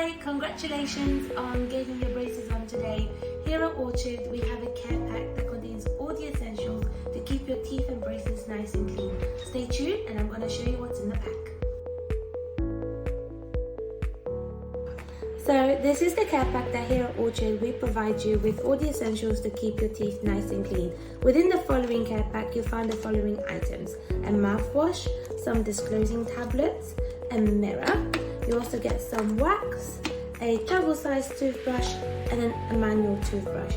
Hi, congratulations on getting your braces on today. Here at Orchard, we have a care pack that contains all the essentials to keep your teeth and braces nice and clean. Stay tuned and I'm going to show you what's in the pack. So this is the care pack that here at Orchard we provide you with all the essentials to keep your teeth nice and clean. Within the following care pack you'll find the following items: a mouthwash, some disclosing tablets, a mirror. You also get some wax, a travel size toothbrush, and then a manual toothbrush.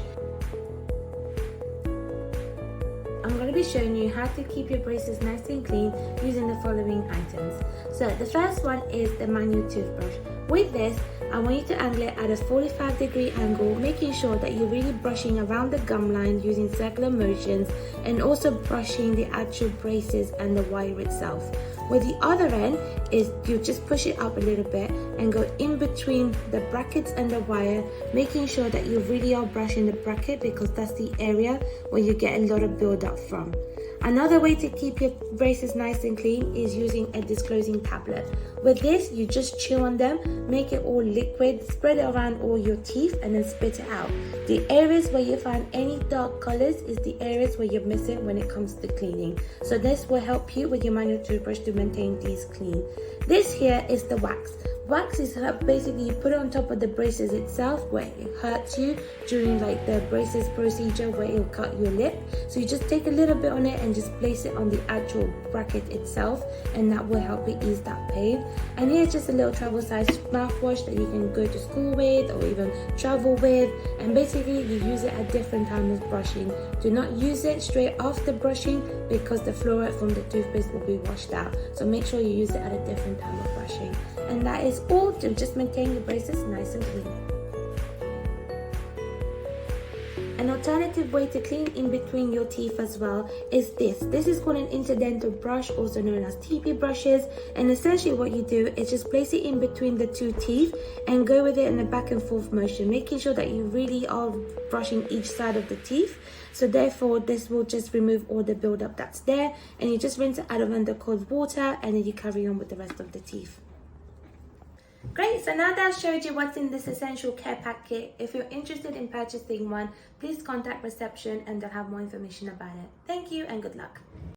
I'm going to be showing you how to keep your braces nice and clean using the following items. So the first one is the manual toothbrush. With this, I want you to angle it at a 45-degree angle, making sure that you're really brushing around the gum line using circular motions and also brushing the actual braces and the wire itself. With the other end is you just push it up a little bit and go in between the brackets and the wire, making sure that you really are brushing the bracket because that's the area where you get a lot of build-up from. Another way to keep your braces nice and clean is using a disclosing tablet. With this, you just chew on them, make it all liquid, spread it around all your teeth and then spit it out. The areas where you find any dark colors is the areas where you're missing when it comes to cleaning. So this will help you with your manual toothbrush to maintain these clean. This here is the wax. Wax is basically you put it on top of the braces itself where it hurts you during like the braces procedure where it'll cut your lip. So you just take a little bit on it and just place it on the actual bracket itself, and that will help you ease that pain. And here's just a little travel size mouthwash that you can go to school with or even travel with, and basically you use it at different times of brushing. Do not use it straight after brushing because the fluoride from the toothpaste will be washed out. So make sure you use it at a different time of brushing. And that is all to just maintain your braces nice and clean. An alternative way to clean in between your teeth as well is this. This is called an interdental brush, also known as TP brushes. And essentially what you do is just place it in between the two teeth and go with it in a back and forth motion, making sure that you really are brushing each side of the teeth. So therefore this will just remove all the buildup that's there, and you just rinse it out of under cold water and then you carry on with the rest of the teeth. Great, so now that I've showed you what's in this essential care pack kit, if you're interested in purchasing one, please contact reception and they'll have more information about it. Thank you and good luck.